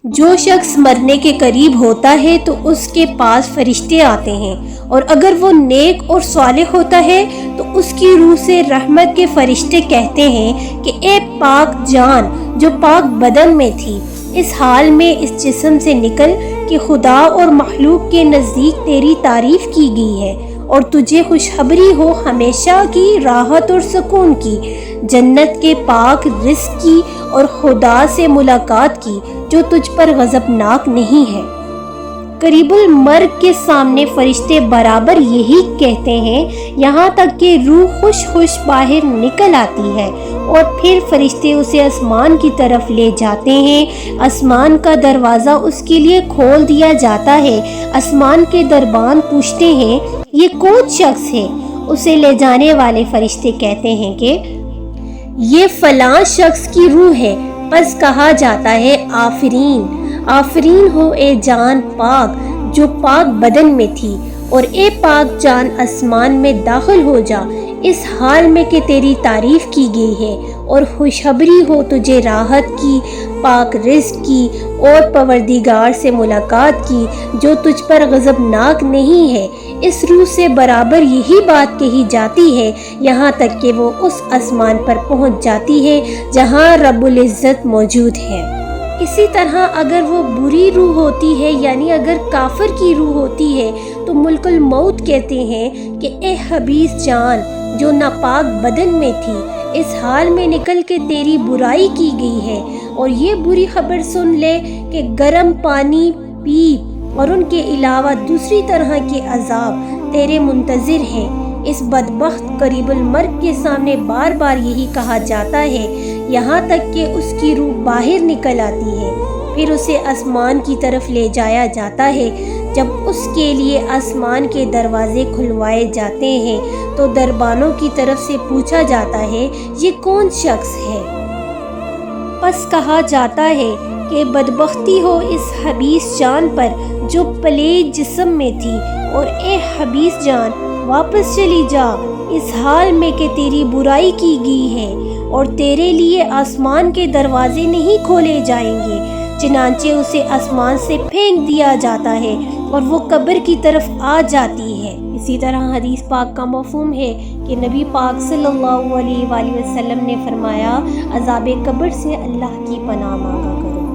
جو شخص مرنے کے قریب ہوتا ہے تو اس کے پاس فرشتے آتے ہیں، اور اگر وہ نیک اور صالح ہوتا ہے تو اس کی روح سے رحمت کے فرشتے کہتے ہیں کہ اے پاک جان جو پاک بدن میں تھی، اس حال میں اس جسم سے نکل کہ خدا اور مخلوق کے نزدیک تیری تعریف کی گئی ہے اور تجھے خوشخبری ہو ہمیشہ کی راحت اور سکون کی، جنت کے پاک رزق کی اور خدا سے ملاقات کی جو تجھ پر غضبناک نہیں ہے۔ قریب المرگ کے سامنے فرشتے برابر یہی کہتے ہیں یہاں تک کہ روح خوش خوش باہر نکل آتی ہے، اور پھر فرشتے اسے آسمان کی طرف لے جاتے ہیں۔ آسمان کا دروازہ اس کے لیے کھول دیا جاتا ہے۔ آسمان کے دربان پوچھتے ہیں یہ کون شخص ہے؟ اسے لے جانے والے فرشتے کہتے ہیں کہ یہ فلاں شخص کی روح ہے۔ پس کہا جاتا ہے آفرین، آفرین ہو اے جان پاک جو پاک بدن میں تھی، اور اے پاک جان آسمان میں داخل ہو جا، اس حال میں کہ تیری تعریف کی گئی ہے اور خوشخبری ہو تجھے راحت کی، پاک رزق کی اور پروردگار سے ملاقات کی جو تجھ پر غضبناک نہیں ہے۔ اس روح سے برابر یہی بات کہی جاتی ہے یہاں تک کہ وہ اس آسمان پر پہنچ جاتی ہے جہاں رب العزت موجود ہے۔ اسی طرح اگر وہ بری روح ہوتی ہے، یعنی اگر کافر کی روح ہوتی ہے، تو ملک الموت کہتے ہیں کہ اے خبیث جان جو ناپاک بدن میں تھی، اس حال میں نکل کے تیری برائی کی گئی ہے، اور یہ بری خبر سن لے کہ گرم پانی پی اور ان کے علاوہ دوسری طرح کے عذاب تیرے منتظر ہیں۔ اس بدبخت قریب المرگ کے سامنے بار بار یہی کہا جاتا ہے یہاں تک کہ اس کی روح باہر نکل آتی ہے۔ پھر اسے آسمان کی طرف لے جایا جاتا ہے۔ جب اس کے لیے آسمان کے دروازے کھلوائے جاتے ہیں تو دربانوں کی طرف سے پوچھا جاتا ہے یہ کون شخص ہے؟ پس کہا جاتا ہے کہ بدبختی ہو اس خبیث جان پر جو پلید جسم میں تھی، اور اے خبیث جان واپس چلی جا، اس حال میں کہ تیری برائی کی گئی ہے اور تیرے لیے آسمان کے دروازے نہیں کھولے جائیں گے۔ چنانچہ اسے آسمان سے پھینک دیا جاتا ہے اور وہ قبر کی طرف آ جاتی ہے۔ اسی طرح حدیث پاک کا مفہوم ہے کہ نبی پاک صلی اللہ علیہ وآلہ وسلم نے فرمایا عذاب قبر سے اللہ کی پناہ مانگا کرو۔